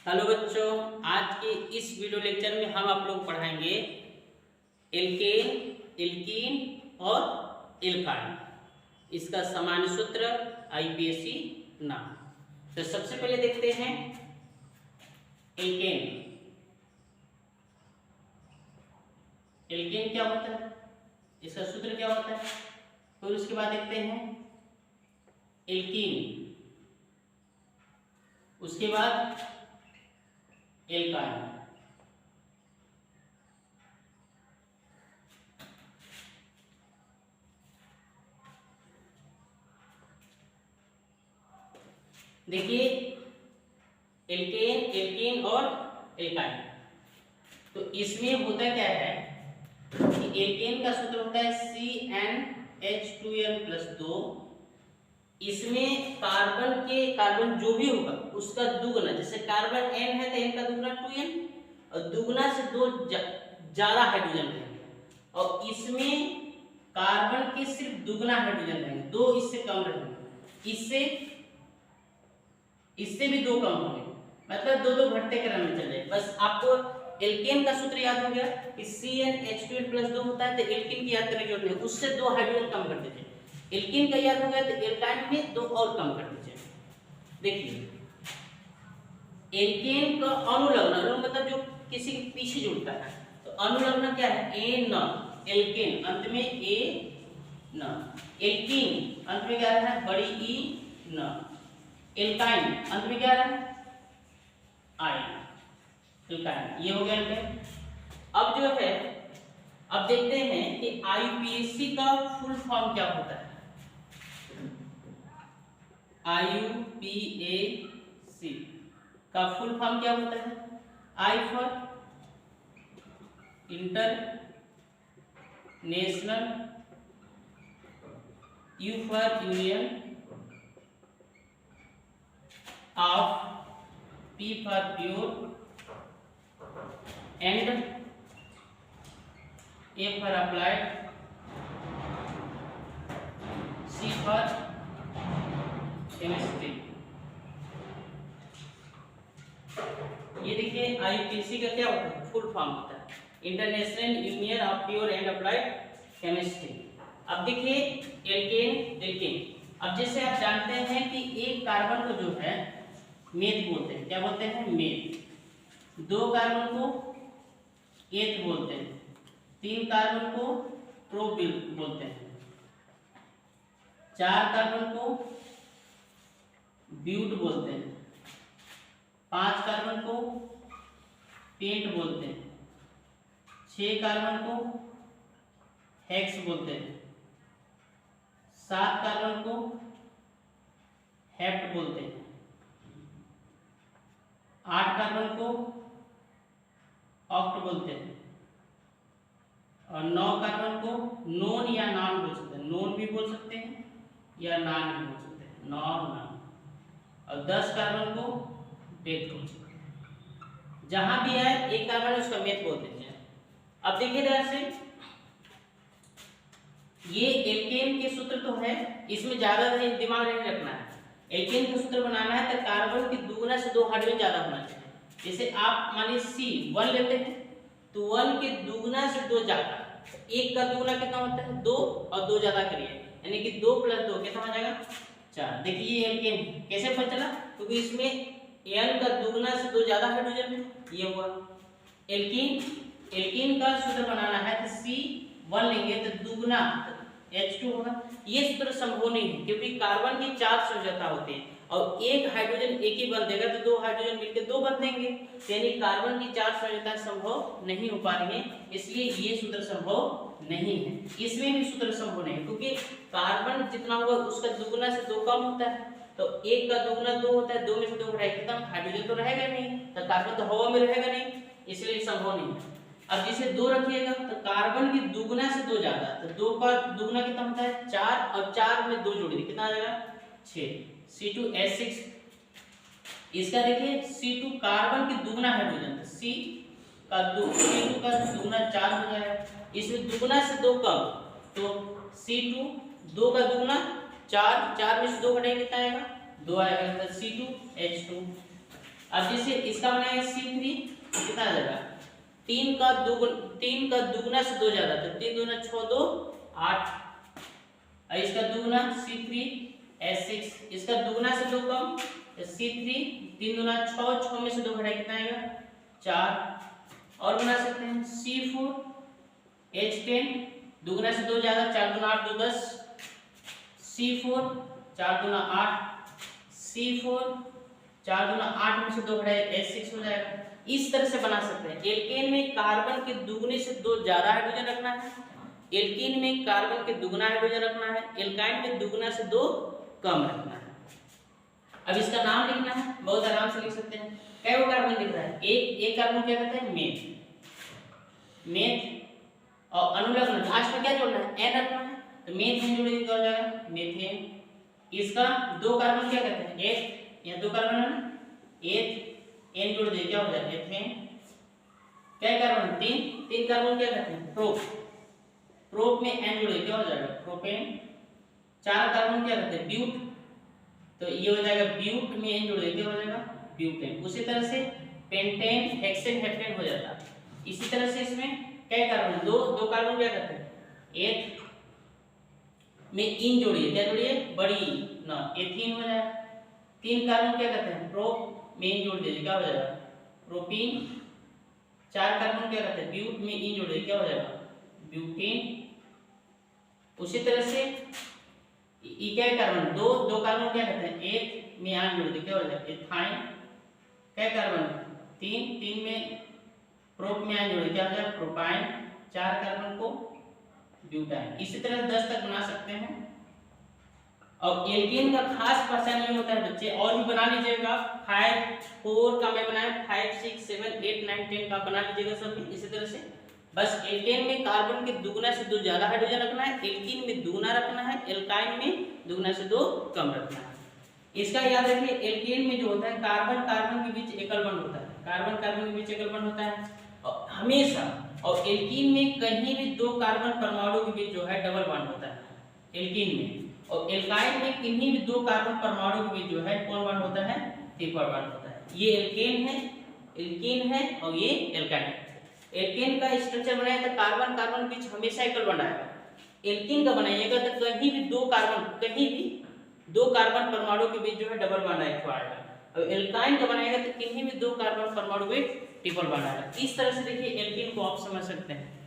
Hello बच्चों, आज के इस वीडियो लेक्चर में हम आप लोग पढ़ाएंगे एल्केन, एल्कीन और एल्काइन। इसका सामान्य सूत्र आईपीएससी नाम। तो सबसे पहले देखते हैं एल्केन। एल्केन क्या होता है, इसका सूत्र क्या होता है। फिर उसके बाद देखते हैं एल्कीन, उसके बाद एल्काइन। देखिए एल्केन, एल्कीन और एल्काइन। तो इसमें होता क्या है कि एल्केन का सूत्र होता है CnH2n+2। इसमें कार्बन जो भी होगा उसका दुगना, जैसे कार्बन n है तो n का दुगना 2n, और दुगना से दो ज्यादा हाइड्रोजन रहेंगे। और इसमें कार्बन के सिर्फ दुगना हाइड्रोजन रहेंगे, दो इससे कम रहेंगे, इससे भी दो कम होंगे, मतलब दो दो घटते क्रम में चल जाए। बस आपको एल्केन का सूत्र याद हो गया कि CnH2n+2 होता है, तो एल्कीन की याद करने की जरूरत नहीं, उससे दो हाइड्रोजन कम कर दीजिए। एल्कीन का याद हो गया तो एल्काइन में दो और कम कर दीजिए। देखिए एल्केन का अनुलग्न मतलब जो किसी के पीछे जुड़ता है, तो अनुलग्न क्या है, ए न। एल्केन अंत में ए न, एल्कीन अंत में क्या रहा है, बड़ी ई न। एल्काइन अंत में क्या रहा है, आई। एल्काइन ये हो गया एल्काइन। अब जो है, अब देखते हैं कि आईयूपीएसी का फुल फॉर्म क्या होता है। आईयूपीएसी का फुल फॉर्म क्या होता है, I for international, U for union of, P for pure, and A for applied, C for chemistry. ये देखिए आईयूपीएसी का क्या होता है, फुल फॉर्म होता है international union of pure and applied chemistry. अब देखिए एल्केन, एल्केन। अब जैसे आप जानते हैं कि एक कार्बन को जो है मेथ बोलते हैं, क्या बोलते हैं, मेथ। दो कार्बन को एथ बोलते हैं, तीन कार्बन को प्रोप बोलते हैं, चार कार्बन को ब्यूट बोलते हैं, पांच कार्बन को पेंट बोलते हैं, छह कार्बन को हेक्स बोलते हैं, सात कार्बन को हेप्ट बोलते हैं, आठ कार्बन को ऑक्ट बोलते हैं, और 9 कार्बन को नॉन या नॉन बोल सकते हैं। नॉन भी बोल सकते हैं या नॉन भी बोल सकते हैं, नॉन नॉन। और 10 कार्बन को मेथ बोल सकते हैं। जहां भी है एक कार्बन है उसका मेथ बोल देते हैं। अब देखिए ध्यान से, ये एल्केन के सूत्र तो है, इसमें ज्यादा दिमाग नहीं रखना है। एल्केन का सूत्र बनाना है तो कार्बन की दुगना से दो हाइड्रोजन ज्यादा होना चाहिए। जैसे आप मानिए C1 लेते हैं तो 1 के दुगना से दो ज्यादा, एक का दुगना कितना होता है, 2, और 2 ज्यादा करिए, यानी कि 2 + 2 कितना हो जाएगा, 4। देखिए ये एल्केन कैसे पता चला, क्योंकि इसमें N का दुगना से दो ज्यादा हाइड्रोजन है, ये हुआ एल्कीन। एल्कीन का सूत्र बनाना है तो C1 लेंगे तो दुगना H2 होगा। ये सूत्र संभव नहीं है, क्योंकि कार्बन की 4 संयोजकता होती है और एक हाइड्रोजन एक ही बन देगा तो दो हाइड्रोजन मिलकर दो बन देंगे, यानी कार्बन की 4 संयोजकता संभव नहीं हो पा रही है, इसलिए ये सूत्र संभव नहीं है। इसमें भी सूत्र संभव नहीं है, क्योंकि कार्बन जितना होगा उसका दुगना से दो कम होता है, तो एक का दुगना 2 होता है, 2 में से 2 घटाए खत्म, हाइड्रोजन तो रहेगा नहीं, तो कार्बन तो हवा में रहेगा नहीं, इसलिए संभव नहीं है। अब जिसे 2 रखिएगा तो कार्बन की दुगना से 2 ज्यादा, तो 2 का दुगना कितना होता है, 4, और 4 में 2 जोड़ दी कितना आ जाएगा, 6, C2H6। इसका देखिए C2 कार्बन की दुगना हाइड्रोजन, C2 का दुगना 4 हो जाएगा, इसमें दुगना से 2 कम, तो C2 2 का दुगना 4, 4 में से 2 घटाएंगे कितना आएगा, 2 आएगा, तो C2H2। अब जैसे इसका बनाएगा C3 कितना आ जाएगा, 3 का दुगुना से 2 ज्यादा, तो 3 दूना 6 2 8, और इसका दुगुना C3H6, इसका दुगुना से 2 कम तो C3, 3 दूना 6, 6 में से 2 घटाए कितना आएगा 4, और बना सकते हैं C4H10, दुगुना से 2 ज्यादा, 4 दूना 8 2 10, C4 4 दूना 8, C4 4 दूना 8 में से 2 घटाए H6 हो जाएगा। इस तरह से बना सकते हैं। एल्केन में कार्बन के दुगने से 2 ज्यादा हाइड्रोजन रखना है, एल्कीन में कार्बन के दुगना हाइड्रोजन रखना है, एल्काइन में दुगना से 2 कम रखना है। अब इसका नाम लिखना है, बहुत आराम से लिख सकते हैं। कै गो कार्बन दिख रहा है, एक कार्बन क्या कहते हैं मेथ, और अनुलग्न लास्ट में क्या जोड़ना है एन रखना है, तो मेथेन जोड़ेंगे क्या हो जाएगा मेथेन। इसका 2 कार्बन क्या कहते हैं एथ, या 2 कार्बन है ना एथ, एन जोड़ दे क्या हो जाएगा एथेन। क्या कार्बन 3 कार्बन क्या कहते हैं प्रोप में एन जोड़े क्या हो जाएगा प्रोपेन। 4 कार्बन क्या कहते हैं ब्यूट, तो ये हो जाएगा ब्यूट में एन जोड़े क्या हो जाएगा ब्यूटेन। उसी तरह से पेंटेन हेक्सेन हेप्टेन हो जाता है। इसी तरह से इसमें क्या कार्बन 2 कार्बन क्या कहते हैं एथ में इन जोड़िए क्या जोड़िए बड़ी ना एथीन हो जाएगा। 3 कार्बन क्या कहते हैं प्रोप में इन जोड़ दीजिए क्या हो जाएगा प्रोपीन। 4 कार्बन क्या कहते हैं ब्यूट में इन जोड़िए क्या हो जाएगा ब्यूटेन। उसी तरह से क्या कार्बन 2 कार्बन क्या कहते हैं एथ में आन जोड़ दीजिए क्या हो जाएगा एथाइन। क्या कार्बन 3 में प्रोप में आन जोड़े क्या हो जाएगा प्रोपाइन। 4 कार्बन को ब्यूटाइन। इसी तरह 10 तक बना सकते हैं। और एल्केन का खास पहचान ये होता है बच्चे, और भी बना लीजिएगा 5 4 का मैं बनाया 5 6 7 8 9 10 का बना लीजिएगा सब। इसी तरह से बस एल्केन में कार्बन के दुगना से 2 ज्यादा हाइड्रोजन रखना है, एल्कीन में दुगना रखना है, एल्काइन में दुगना से 2 कम रखना है। इसका याद रखिए एल्केन में जो होता है कार्बन कार्बन के बीच एकल बंध होता है, कार्बन कार्बन के बीच एकल बंध होता है हमेशा। और एल्कीन में कहीं भी 2 कार्बन परमाणु के बीच जो है डबल बॉन्ड होता है एल्कीन में। और एल्काइन में किन्हीं भी 2 कार्बन परमाणु के बीच जो है कौन बॉन्ड होता है ट्रिपल बॉन्ड होता है। ये एल्केन है और ये एल्काइन है। एल्केन का स्ट्रक्चर बनाया तो कार्बन कार्बन के बीच हमेशा एकल बॉन्ड आएगा। एल्कीन का बनाइएगा तो कहीं भी 2 कार्बन परमाणु के बीच जो है डबल बॉन्ड आएगा। और एल्काइन का बनाएगा तो किन्हीं भी 2 कार्बन परमाणु के बीच ट्रिपल बॉन्ड आएगा। इस तरह से देखिए एल्कीन को आप समझ सकते हैं।